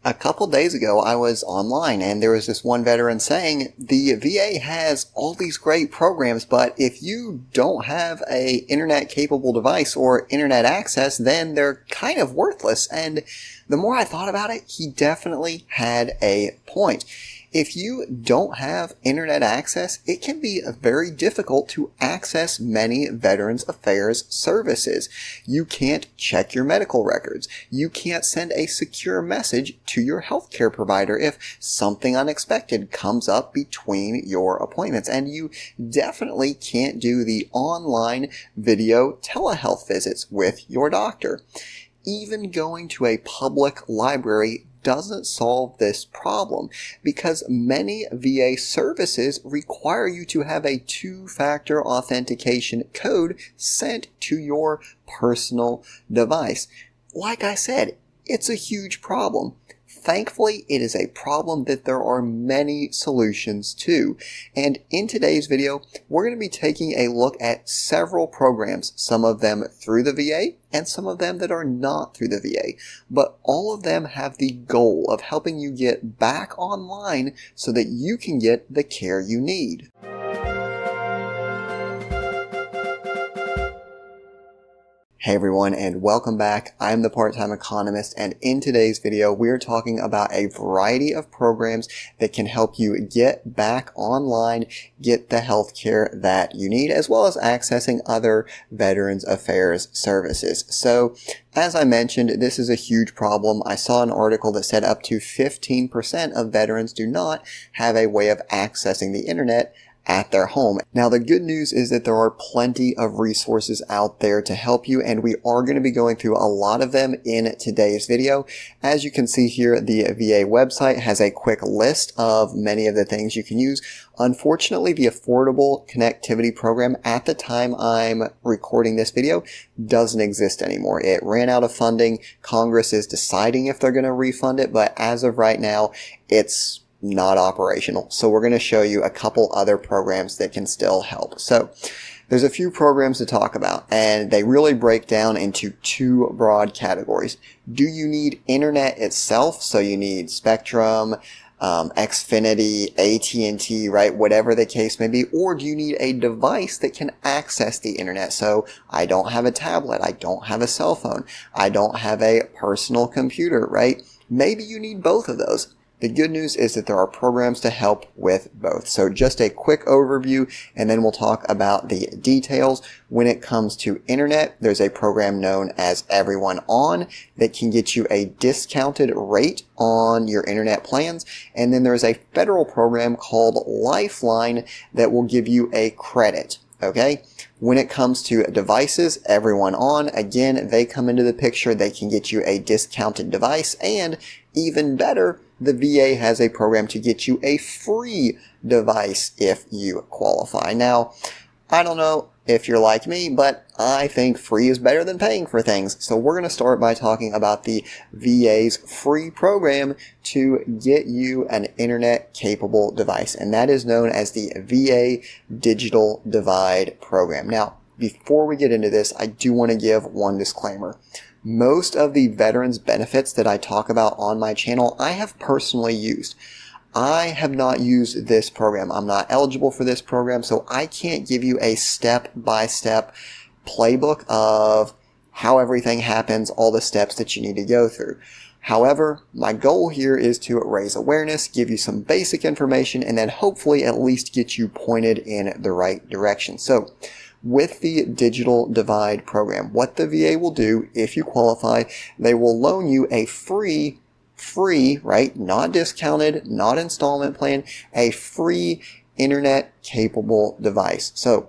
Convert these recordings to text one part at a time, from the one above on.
A couple days ago, I was online and there was this one veteran saying the VA has all these great programs, but if you don't have a internet capable device or internet access, then they're kind of worthless. And the more I thought about it, he definitely had a point. If you don't have internet access, it can be very difficult to access many Veterans Affairs services. You can't check your medical records. You can't send a secure message to your healthcare provider if something unexpected comes up between your appointments. And you definitely can't do the online video telehealth visits with your doctor. Even going to a public library doesn't solve this problem because many VA services require you to have a two-factor authentication code sent to your personal device. Like I said, it's a huge problem. Thankfully, it is a problem that there are many solutions to. And in today's video, we're going to be taking a look at several programs, some of them through the VA and some of them that are not through the VA. But all of them have the goal of helping you get back online so that you can get the care you need. Hey everyone, and welcome back. I'm the part-time economist, and in today's video we're talking about a variety of programs that can help you get back online, get the healthcare that you need, as well as accessing other Veterans Affairs services. So as I mentioned, this is a huge problem. I saw an article that said up to 15% of veterans do not have a way of accessing the internet at their home. Now, the good news is that there are plenty of resources out there to help you, and we are going to be going through a lot of them in today's video. As you can see here, the VA website has a quick list of many of the things you can use. Unfortunately, the Affordable Connectivity Program at the time I'm recording this video doesn't exist anymore. It ran out of funding. Congress is deciding if they're going to refund it, but as of right now, it's not operational. So we're going to show you a couple other programs that can still help. So there's a few programs to talk about, and they really break down into two broad categories. Do you need internet itself? So you need Spectrum, Xfinity, AT&T, right? Whatever the case may be. Or do you need a device that can access the internet? So I don't have a tablet. I don't have a cell phone. I don't have a personal computer, right? Maybe you need both of those. The good news is that there are programs to help with both. So just a quick overview, and then we'll talk about the details. When it comes to internet, there's a program known as Everyone On that can get you a discounted rate on your internet plans. And then there's a federal program called Lifeline that will give you a credit. Okay? When it comes to devices, Everyone On, again, they come into the picture. They can get you a discounted device, and even better, the VA has a program to get you a free device if you qualify. Now, I don't know if you're like me, but I think free is better than paying for things. So we're going to start by talking about the VA's free program to get you an internet capable device, and that is known as the VA Digital Divide Program. Now, before we get into this, I do want to give one disclaimer. Most of the veterans benefits that I talk about on my channel, I have personally used. I have not used this program. I'm not eligible for this program, so I can't give you a step-by-step playbook of how everything happens, all the steps that you need to go through. However, my goal here is to raise awareness, give you some basic information, and then hopefully at least get you pointed in the right direction. So, with the Digital Divide program, what the VA will do, if you qualify, they will loan you a free, right, not discounted, not installment plan, a free internet capable device. So,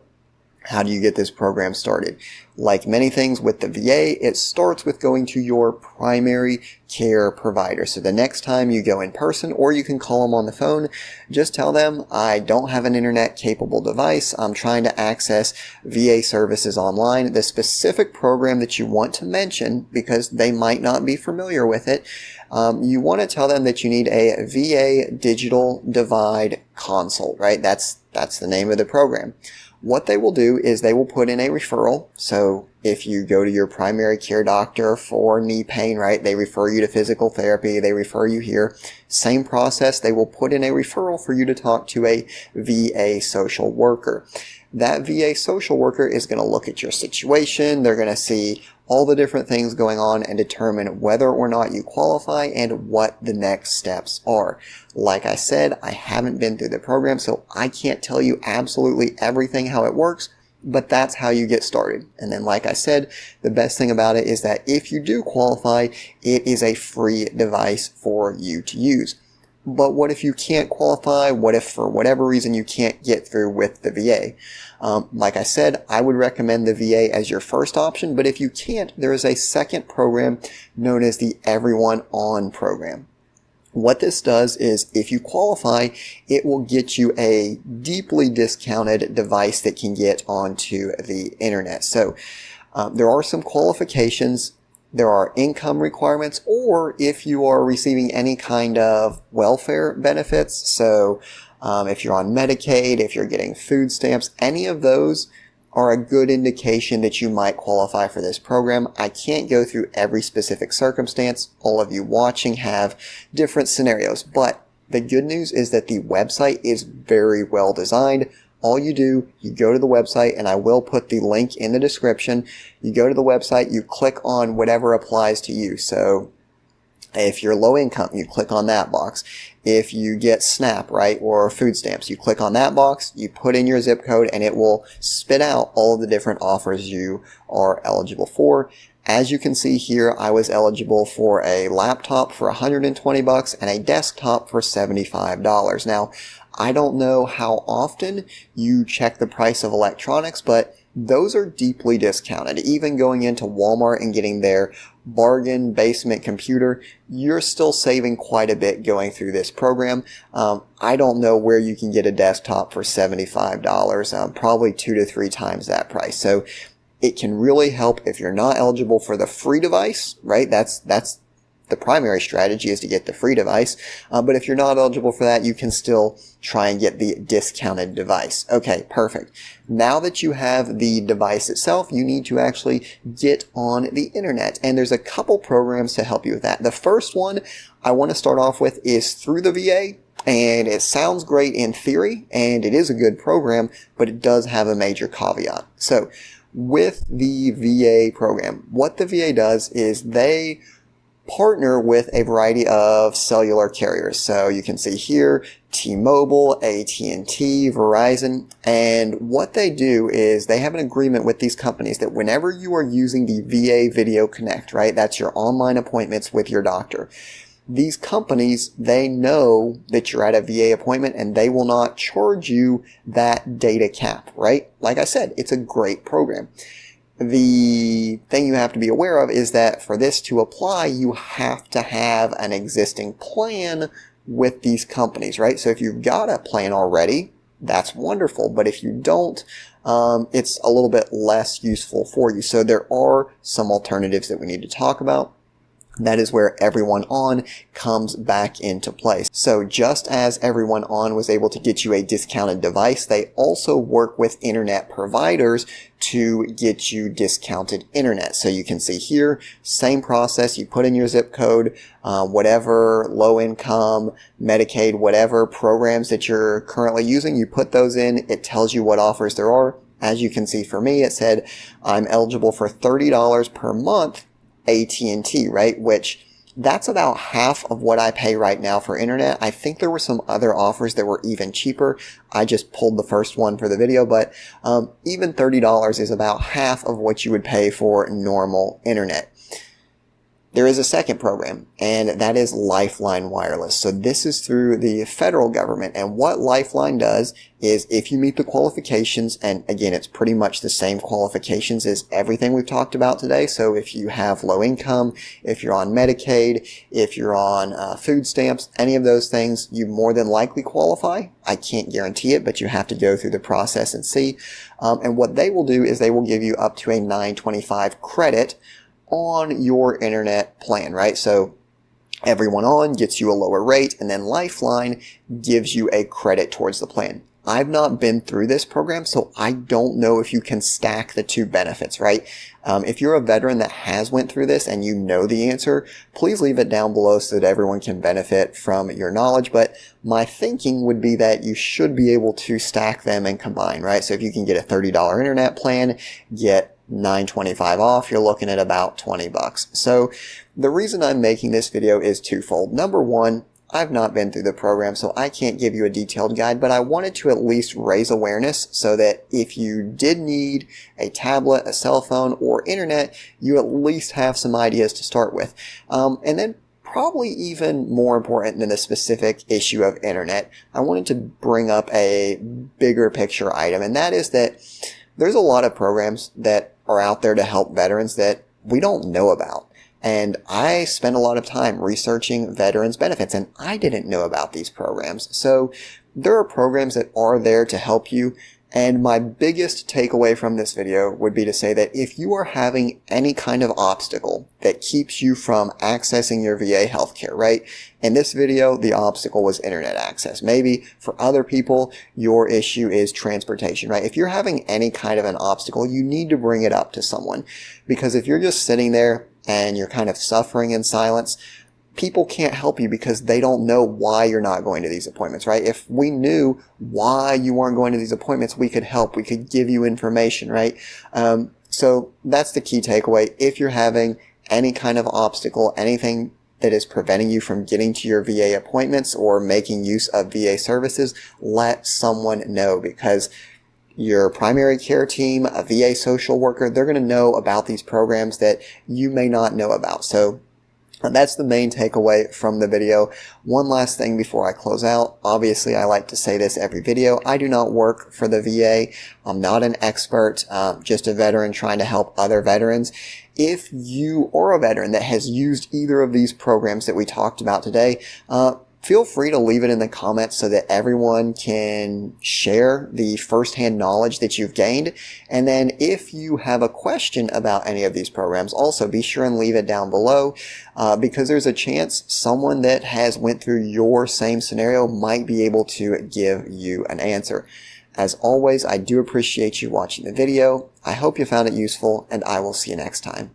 how do you get this program started? Like many things with the VA, it starts with going to your primary care provider. So the next time you go in person, or you can call them on the phone, just tell them, I don't have an internet capable device. I'm trying to access VA services online. The specific program that you want to mention, because they might not be familiar with it, you want to tell them that you need a VA Digital Divide consult, right? That's the name of the program. What they will do is they will put in a referral. So if you go to your primary care doctor for knee pain, right, they refer you to physical therapy, they refer you here. Same process, they will put in a referral for you to talk to a VA social worker. That VA social worker is going to look at your situation. They're going to see all the different things going on and determine whether or not you qualify and what the next steps are. Like I said, I haven't been through the program, so I can't tell you absolutely everything how it works, but that's how you get started. And then, like I said, the best thing about it is that if you do qualify, it is a free device for you to use. But what if you can't qualify? What if for whatever reason you can't get through with the VA? Like I said, I would recommend the VA as your first option, but if you can't, there is a second program known as the Everyone On program. What this does is if you qualify, it will get you a deeply discounted device that can get onto the internet. So there are some qualifications. There are income requirements, or if you are receiving any kind of welfare benefits. So if you're on Medicaid, if you're getting food stamps, any of those are a good indication that you might qualify for this program. I can't go through every specific circumstance. All of you watching have different scenarios, but the good news is that the website is very well designed. All you do, you go to the website, and I will put the link in the description. You go to the website, you click on whatever applies to you. So if you're low income, you click on that box. If you get SNAP, right, or food stamps, you click on that box, you put in your zip code, and it will spit out all of the different offers you are eligible for. As you can see here, I was eligible for a laptop for $120 and a desktop for $75. Now, I don't know how often you check the price of electronics, but those are deeply discounted. Even going into Walmart and getting their bargain basement computer, you're still saving quite a bit going through this program. I don't know where you can get a desktop for $75, probably 2 to 3 times that price. So it can really help if you're not eligible for the free device, right? That's the primary strategy, is to get the free device. But if you're not eligible for that, you can still try and get the discounted device. Okay, perfect. Now that you have the device itself, you need to actually get on the internet. And there's a couple programs to help you with that. The first one I want to start off with is through the VA. And it sounds great in theory, and it is a good program, but it does have a major caveat. So with the VA program, what the VA does is they partner with a variety of cellular carriers. So you can see here, T-Mobile, AT&T, Verizon, and what they do is they have an agreement with these companies that whenever you are using the VA Video Connect, right, that's your online appointments with your doctor, these companies, they know that you're at a VA appointment and they will not charge you that data cap, right? Like I said, it's a great program. The thing you have to be aware of is that for this to apply, you have to have an existing plan with these companies, right? So if you've got a plan already, that's wonderful. But if you don't, it's a little bit less useful for you. So there are some alternatives that we need to talk about. That is where Everyone On comes back into place. So just as Everyone On was able to get you a discounted device, they also work with internet providers to get you discounted internet. So you can see here, same process. You put in your zip code, whatever low income, Medicaid, whatever programs that you're currently using, you put those in. It tells you what offers there are. As you can see for me, it said I'm eligible for $30 per month AT&T, right? Which that's about half of what I pay right now for internet. I think there were some other offers that were even cheaper. I just pulled the first one for the video, but even $30 is about half of what you would pay for normal internet. There is a second program, and that is Lifeline Wireless. So this is through the federal government, and what Lifeline does is if you meet the qualifications, and again, it's pretty much the same qualifications as everything we've talked about today. So if you have low income, if you're on Medicaid, if you're on food stamps, any of those things, you more than likely qualify. I can't guarantee it, but you have to go through the process and see. And what they will do is they will give you up to a $9.25 credit on your internet plan, right? So Everyone On gets you a lower rate, and then Lifeline gives you a credit towards the plan. I've not been through this program, so I don't know if you can stack the two benefits, right? If you're a veteran that has went through this and you know the answer, please leave it down below so that everyone can benefit from your knowledge. But my thinking would be that you should be able to stack them and combine, right? So if you can get a $30 internet plan, get $9.25 off, you're looking at about 20 bucks. So the reason I'm making this video is twofold. Number one, I've not been through the program, so I can't give you a detailed guide, but I wanted to at least raise awareness so that if you did need a tablet, a cell phone, or internet, you at least have some ideas to start with. And then probably even more important than the specific issue of internet, I wanted to bring up a bigger picture item, and that is that there's a lot of programs that are out there to help veterans that we don't know about. And I spend a lot of time researching veterans benefits, and I didn't know about these programs. So there are programs that are there to help you. And my biggest takeaway from this video would be to say that if you are having any kind of obstacle that keeps you from accessing your VA healthcare, right? In this video, the obstacle was internet access. Maybe for other people, your issue is transportation, right? If you're having any kind of an obstacle, you need to bring it up to someone. Because if you're just sitting there and you're kind of suffering in silence, people can't help you because they don't know why you're not going to these appointments, right? If we knew why you weren't going to these appointments, we could help. We could give you information, right? So that's the key takeaway. If you're having any kind of obstacle, anything that is preventing you from getting to your VA appointments or making use of VA services, let someone know, because your primary care team, a VA social worker, they're going to know about these programs that you may not know about. So that's the main takeaway from the video. One last thing before I close out. Obviously, I like to say this every video. I do not work for the VA. I'm not an expert, just a veteran trying to help other veterans. If you are a veteran that has used either of these programs that we talked about today, feel free to leave it in the comments so that everyone can share the firsthand knowledge that you've gained. And then if you have a question about any of these programs, also be sure and leave it down below, because there's a chance someone that has went through your same scenario might be able to give you an answer. As always, I do appreciate you watching the video. I hope you found it useful, and I will see you next time.